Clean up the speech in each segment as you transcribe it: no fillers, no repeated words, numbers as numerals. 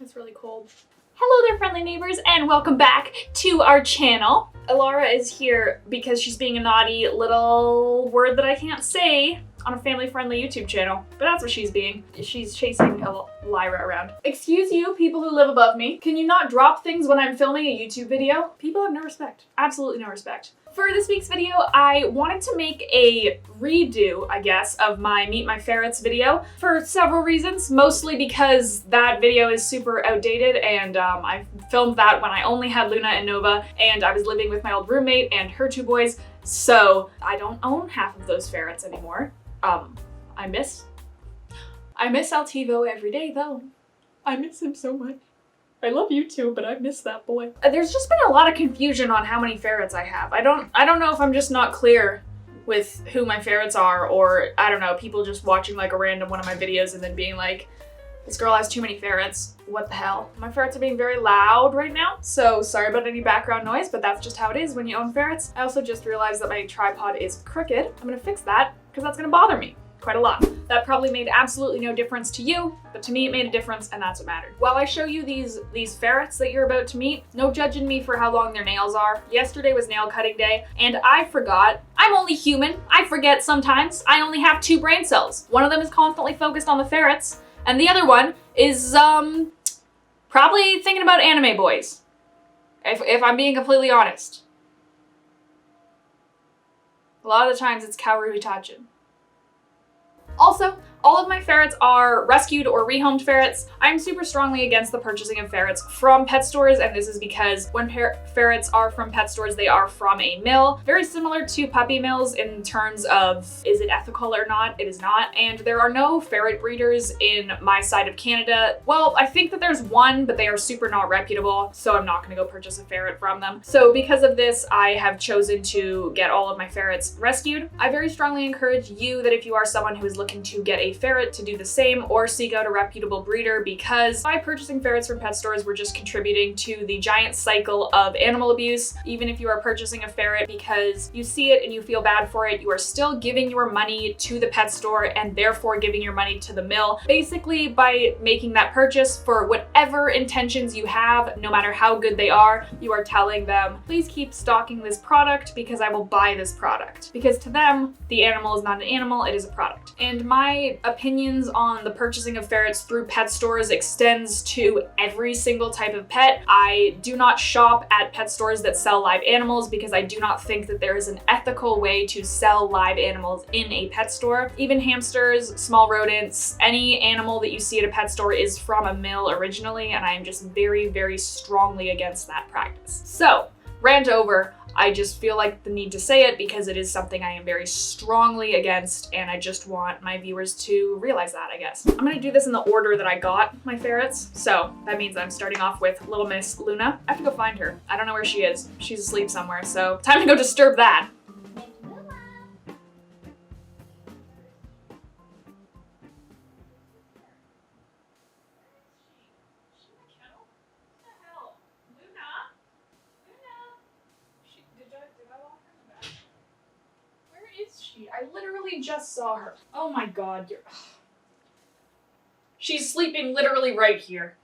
It's really cold. Hello there, friendly neighbors, and welcome back to our channel. Lara is here because she's being a naughty little word that I can't say on a family-friendly YouTube channel, but that's what she's being. She's chasing Lyra around. Excuse you, people who live above me. Can you not drop things when I'm filming a YouTube video? People have no respect. Absolutely no respect. For this week's video, I wanted to make a redo, I guess, of my Meet My Ferrets video for several reasons, mostly because that video is super outdated and I filmed that when I only had Luna and Nova and I was living with my old roommate and her two boys, so I don't own half of those ferrets anymore. I miss Altivo every day though. I miss him so much. I love you too, but I miss that boy. There's just been a lot of confusion on how many ferrets I have. I don't know if I'm just not clear with who my ferrets are, or I don't know, people just watching like a random one of my videos and then being like, this girl has too many ferrets. What the hell? My ferrets are being very loud right now, so sorry about any background noise, but that's just how it is when you own ferrets. I also just realized that my tripod is crooked. I'm gonna fix that because that's gonna bother me quite a lot. That probably made absolutely no difference to you, but to me it made a difference, and that's what mattered. While I show you these ferrets that you're about to meet, no judging me for how long their nails are. Yesterday was nail cutting day, and I forgot. I'm only human. I forget sometimes. I only have 2 brain cells. One of them is constantly focused on the ferrets, and the other one is probably thinking about anime boys. If I'm being completely honest. A lot of the times it's Kaoru Hitachin. Also, all of my ferrets are rescued or rehomed ferrets. I'm super strongly against the purchasing of ferrets from pet stores, and this is because when ferrets are from pet stores, they are from a mill. Very similar to puppy mills in terms of, is it ethical or not? It is not. And there are no ferret breeders in my side of Canada. Well, I think that there's one, but they are super not reputable, so I'm not gonna go purchase a ferret from them. So because of this, I have chosen to get all of my ferrets rescued. I very strongly encourage you that if you are someone who is looking to get a ferret to do the same, or seek out a reputable breeder, because by purchasing ferrets from pet stores, we're just contributing to the giant cycle of animal abuse. Even if you are purchasing a ferret because you see it and you feel bad for it, you are still giving your money to the pet store and therefore giving your money to the mill. Basically, by making that purchase for whatever intentions you have, no matter how good they are, you are telling them, please keep stocking this product because I will buy this product. Because to them, the animal is not an animal, it is a product. And my opinions on the purchasing of ferrets through pet stores extends to every single type of pet. I do not shop at pet stores that sell live animals because I do not think that there is an ethical way to sell live animals in a pet store. Even hamsters, small rodents, any animal that you see at a pet store is from a mill originally, and I am just very, very strongly against that practice. So, rant over. I just feel like the need to say it because it is something I am very strongly against, and I just want my viewers to realize that, I guess. I'm gonna do this in the order that I got my ferrets, so that means I'm starting off with little Miss Luna. I have to go find her. I don't know where she is. She's asleep somewhere, so time to go disturb that. I literally just saw her. Oh my god, she's sleeping literally right here.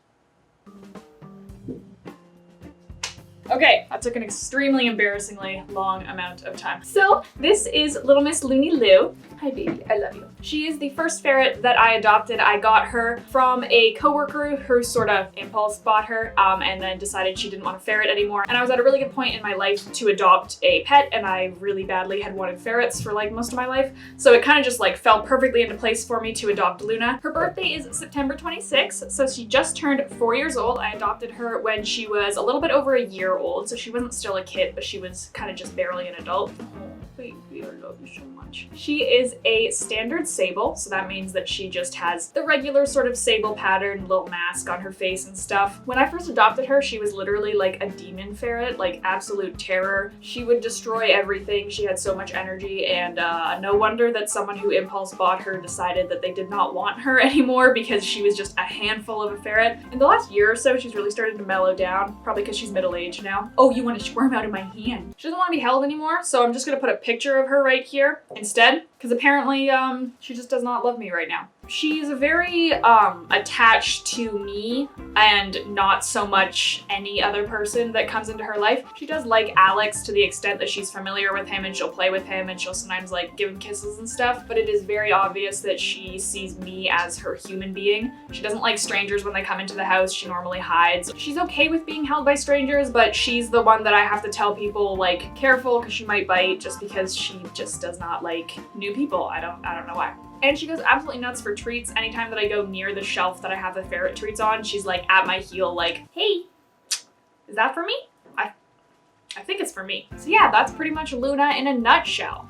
Okay, that took an extremely embarrassingly long amount of time. So this is little Miss Looney Lou. Hi baby, I love you. She is the first ferret that I adopted. I got her from a coworker who sort of impulse bought her and then decided she didn't want a ferret anymore. And I was at a really good point in my life to adopt a pet, and I really badly had wanted ferrets for like most of my life. So it kind of just like fell perfectly into place for me to adopt Luna. Her birthday is September 26th, so she just turned 4 years old. I adopted her when she was a little bit over a year old, so she wasn't still a kid, but she was kind of just barely an adult. Baby, I love you so much. She is a standard sable, so that means that she just has the regular sort of sable pattern, little mask on her face and stuff. When I first adopted her, she was literally like a demon ferret, like absolute terror. She would destroy everything. She had so much energy, and no wonder that someone who impulse bought her decided that they did not want her anymore because she was just a handful of a ferret. In the last year or so, she's really started to mellow down, probably because she's middle-aged now. Oh, you want to squirm out of my hand. She doesn't want to be held anymore, so I'm just gonna put a picture of her right here instead, because apparently she just does not love me right now. She's very attached to me and not so much any other person that comes into her life. She does like Alex to the extent that she's familiar with him and she'll play with him and she'll sometimes like give him kisses and stuff, but it is very obvious that she sees me as her human being. She doesn't like strangers when they come into the house. She normally hides. She's okay with being held by strangers, but she's the one that I have to tell people like careful because she might bite, just because she just does not like new people. I don't know why. And she goes absolutely nuts for treats. Anytime that I go near the shelf that I have the ferret treats on, she's like at my heel like, hey, is that for me? I think it's for me. So yeah, that's pretty much Luna in a nutshell.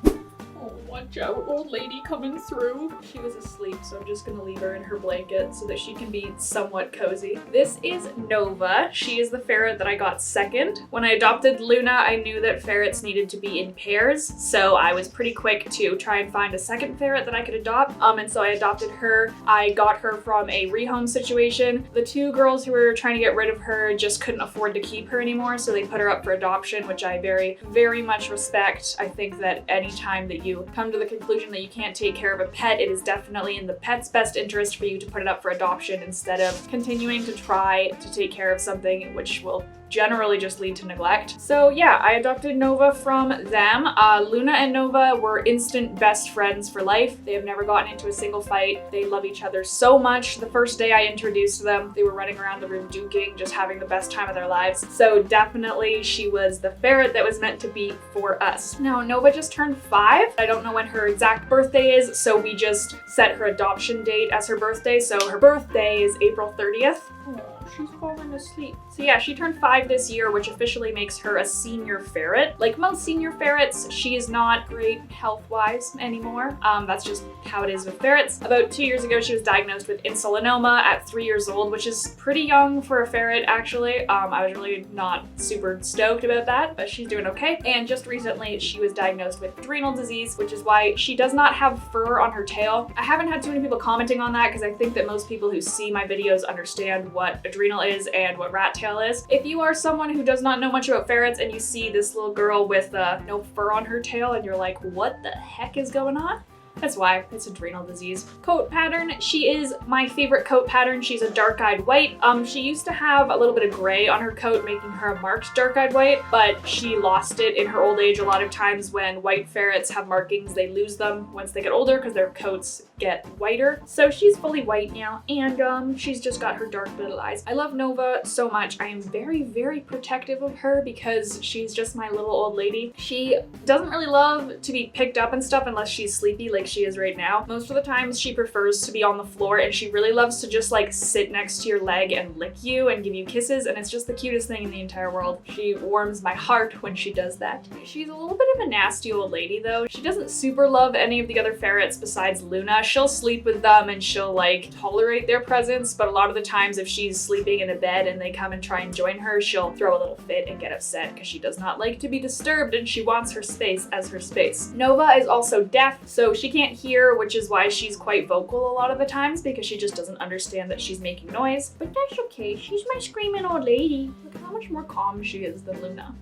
Oh, watch out, old lady coming through. She was asleep, so I'm just gonna leave her in her blanket so that she can be somewhat cozy. This is Nova. She is the ferret that I got second. When I adopted Luna, I knew that ferrets needed to be in pairs, so I was pretty quick to try and find a second ferret that I could adopt. And so I adopted her. I got her from a rehome situation. The two girls who were trying to get rid of her just couldn't afford to keep her anymore, so they put her up for adoption, which I very, very much respect. I think that anytime that you come to the conclusion that you can't take care of a pet, it is definitely in the pet's best interest for you to put it up for adoption instead of continuing to try to take care of something which will generally just lead to neglect. So yeah, I adopted Nova from them. Luna and Nova were instant best friends for life. They have never gotten into a single fight. They love each other so much. The first day I introduced them, they were running around the room duking, just having the best time of their lives. So definitely she was the ferret that was meant to be for us. Now, Nova just turned 5. I don't know when her exact birthday is, so we just set her adoption date as her birthday. So her birthday is April 30th. Oh, she's falling asleep. So yeah, she turned 5 this year, which officially makes her a senior ferret. Like most senior ferrets, she is not great health-wise anymore. That's just how it is with ferrets. About 2 years ago, she was diagnosed with insulinoma at 3 years old, which is pretty young for a ferret, actually. I was really not super stoked about that, but she's doing okay. And just recently, she was diagnosed with adrenal disease, which is why she does not have fur on her tail. I haven't had too many people commenting on that because I think that most people who see my videos understand what adrenal is and what rat tail is. If you are someone who does not know much about ferrets and you see this little girl with no fur on her tail and you're like, what the heck is going on? That's why. It's adrenal disease. Coat pattern. She is my favorite coat pattern. She's a dark-eyed white. She used to have a little bit of gray on her coat, making her a marked dark-eyed white, but she lost it in her old age. A lot of times when white ferrets have markings, they lose them once they get older because their coats get whiter. So she's fully white now, and she's just got her dark little eyes. I love Nova so much. I am very, very protective of her because she's just my little old lady. She doesn't really love to be picked up and stuff unless she's sleepy, like she is right now. Most of the times she prefers to be on the floor, and she really loves to just like sit next to your leg and lick you and give you kisses, and it's just the cutest thing in the entire world. She warms my heart when she does that. She's a little bit of a nasty old lady though. She doesn't super love any of the other ferrets besides Luna. She'll sleep with them and she'll like tolerate their presence, but a lot of the times if she's sleeping in a bed and they come and try and join her, she'll throw a little fit and get upset because she does not like to be disturbed and she wants her space as her space. Nova is also deaf, so she can't hear, which is why she's quite vocal a lot of the times because she just doesn't understand that she's making noise. But that's okay, she's my screaming old lady. Look at how much more calm she is than Luna.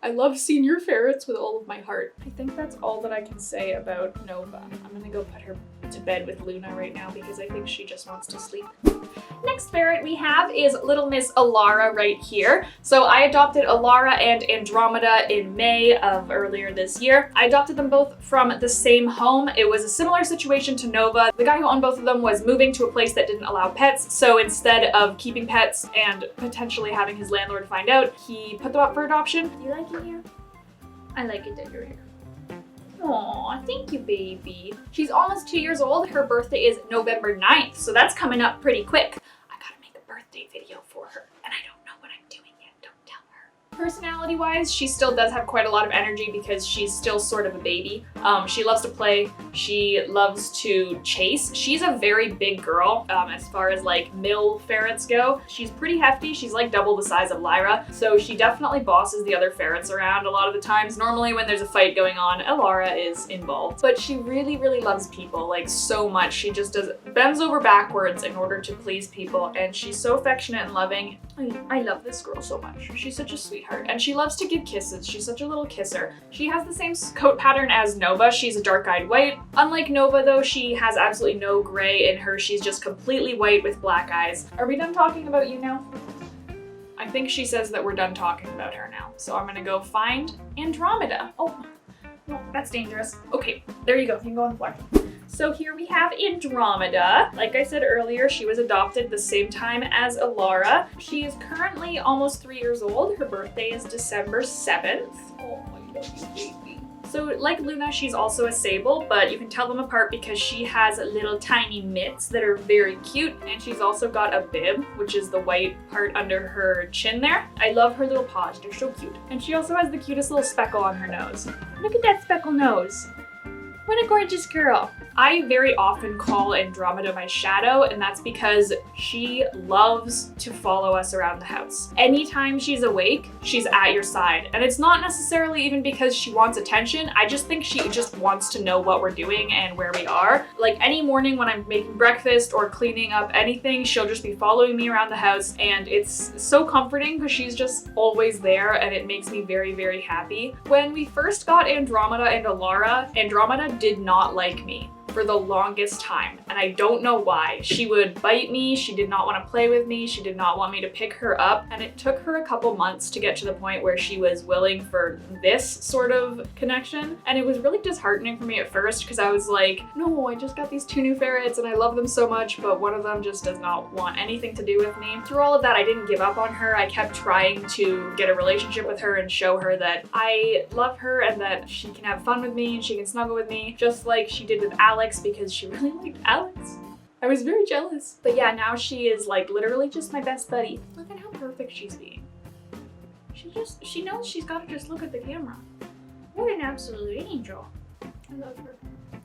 I love senior ferrets with all of my heart. I think that's all that I can say about Nova. I'm gonna go put her to bed with Luna right now because I think she just wants to sleep. Next ferret we have is little Miss Lara right here. So I adopted Lara and Andromeda in May of earlier this year. I adopted them both from the same home. It was a similar situation to Nova. The guy who owned both of them was moving to a place that didn't allow pets, so instead of keeping pets and potentially having his landlord find out, he put them up for adoption. Do you like it here? I like it that you're here. Aw, thank you, baby. She's almost 2 years old. Her birthday is November 9th, so that's coming up pretty quick. I gotta make a birthday video for her, and I don't know what I'm doing yet. Don't tell her. Personality-wise, she still does have quite a lot of energy because she's still sort of a baby. She loves to play. She loves to chase. She's a very big girl as far as like mill ferrets go. She's pretty hefty. She's like double the size of Lyra, so she definitely bosses the other ferrets around a lot of the times. Normally when there's a fight going on, Lara is involved. But she really, really loves people, like so much. She just bends over backwards in order to please people, and she's so affectionate and loving. I love this girl so much. She's such a sweetheart, and she loves to give kisses. She's such a little kisser. She has the same coat pattern as Nova. She's a dark-eyed white. Unlike Nova though, she has absolutely no gray in her. She's just completely white with black eyes. Are we done talking about you now? I think she says that we're done talking about her now. So I'm gonna go find Andromeda. Oh, no, that's dangerous. Okay, there you go. You can go on the floor. So here we have Andromeda. Like I said earlier, she was adopted the same time as Lara. She is currently almost 3 years old. Her birthday is December 7th. Oh, I love you, baby. So like Luna, she's also a sable, but you can tell them apart because she has little tiny mitts that are very cute. And she's also got a bib, which is the white part under her chin there. I love her little paws, they're so cute. And she also has the cutest little speckle on her nose. Look at that speckle nose. What a gorgeous girl. I very often call Andromeda my shadow, and that's because she loves to follow us around the house. Anytime she's awake, she's at your side. And it's not necessarily even because she wants attention. I just think she just wants to know what we're doing and where we are. Like any morning when I'm making breakfast or cleaning up anything, she'll just be following me around the house, and it's so comforting because she's just always there, and it makes me very, very happy. When we first got Andromeda and Lara, Andromeda did not like me for the longest time, and I don't know why. She would bite me, she did not want to play with me, she did not want me to pick her up, and it took her a couple months to get to the point where she was willing for this sort of connection. And it was really disheartening for me at first because I was like, no, I just got these 2 new ferrets and I love them so much, but one of them just does not want anything to do with me. Through all of that, I didn't give up on her. I kept trying to get a relationship with her and show her that I love her and that she can have fun with me and she can snuggle with me, just like she did with Alex, because she really liked Alex. I was very jealous. But yeah, now she is like literally just my best buddy. Look at how perfect she's being. She knows she's gotta just look at the camera. What an absolute angel. I love her.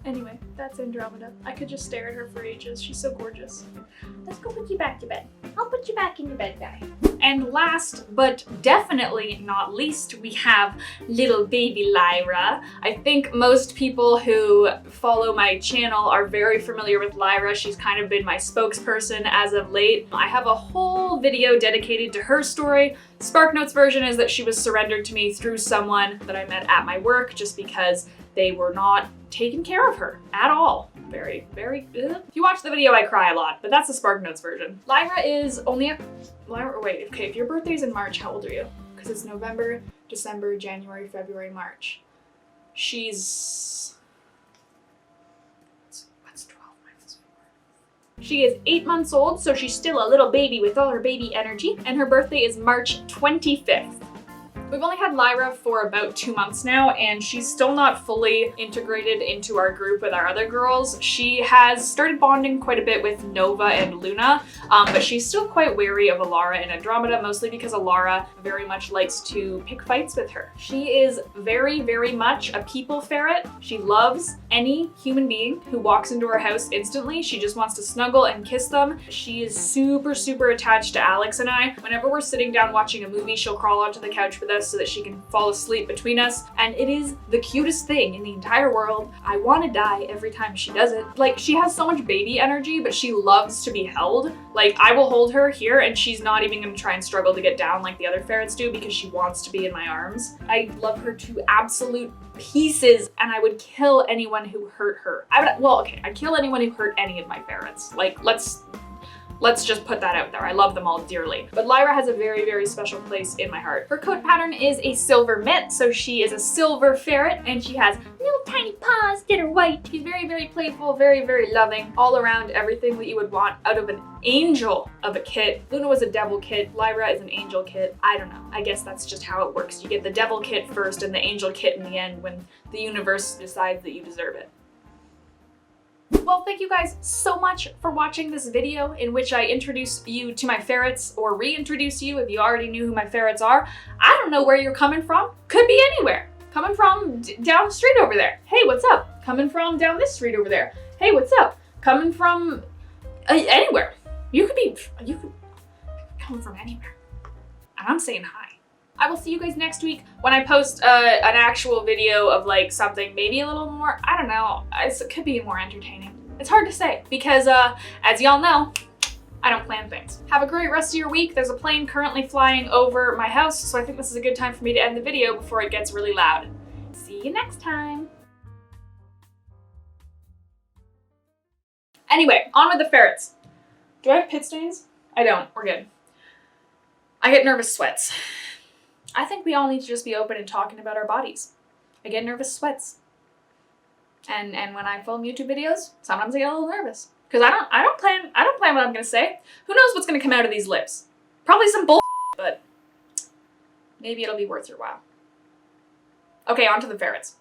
Anyway, that's Andromeda. I could just stare at her for ages. She's so gorgeous. Let's go put you back to bed. I'll put you back in your bed, guy. And last, but definitely not least, we have little baby Lyra. I think most people who follow my channel are very familiar with Lyra. She's kind of been my spokesperson as of late. I have a whole video dedicated to her story. SparkNotes version is that she was surrendered to me through someone that I met at my work just because they were not taking care of her at all. Very, very good. If you watch the video, I cry a lot, but that's the SparkNotes version. Lyra is only a... Wait, okay, if your birthday's in March, how old are you? Because it's November, December, January, February, March. She's... What's 12 minus 4? She is 8 months old, so she's still a little baby with all her baby energy, and her birthday is March 25th. We've only had Lyra for about 2 months now, and she's still not fully integrated into our group with our other girls. She has started bonding quite a bit with Nova and Luna, but she's still quite wary of Lara and Andromeda, mostly because Lara very much likes to pick fights with her. She is very, very much a people ferret. She loves any human being who walks into her house instantly. She just wants to snuggle and kiss them. She is super, super attached to Alex and I. Whenever we're sitting down watching a movie, she'll crawl onto the couch with us so that she can fall asleep between us, and it is the cutest thing in the entire world. I want to die every time she does it. Like, she has so much baby energy, but she loves to be held. Like, I will hold her here and she's not even going to try and struggle to get down like the other ferrets do because she wants to be in my arms. I love her to absolute pieces, and I would kill anyone who hurt her. I'd kill anyone who hurt any of my ferrets. Like, let's just put that out there. I love them all dearly. But Lyra has a very, very special place in my heart. Her coat pattern is a silver mitt, so she is a silver ferret, and she has little tiny paws that are white. She's very, very playful, very, very loving, all around everything that you would want out of an angel of a kit. Luna was a devil kit, Lyra is an angel kit. I don't know, I guess that's just how it works. You get the devil kit first and the angel kit in the end when the universe decides that you deserve it. Well, thank you guys so much for watching this video in which I introduce you to my ferrets, or reintroduce you if you already knew who my ferrets are. I don't know where you're coming from. Could be anywhere. Coming from down the street over there. Hey, what's up? Coming from down this street over there. Hey, what's up? Coming from anywhere. You could come from anywhere. And I'm saying hi. I will see you guys next week when I post an actual video of like something maybe a little more, I don't know, it could be more entertaining. It's hard to say because as y'all know, I don't plan things. Have a great rest of your week. There's a plane currently flying over my house, so I think this is a good time for me to end the video before it gets really loud. See you next time. Anyway, on with the ferrets. Do I have pit stains? I don't. We're good. I get nervous sweats. I think we all need to just be open and talking about our bodies. I get nervous sweats. And when I film YouTube videos, sometimes I get a little nervous. Because I don't plan what I'm gonna say. Who knows what's gonna come out of these lips? Probably some bull, but maybe it'll be worth your while. Okay, on to the ferrets.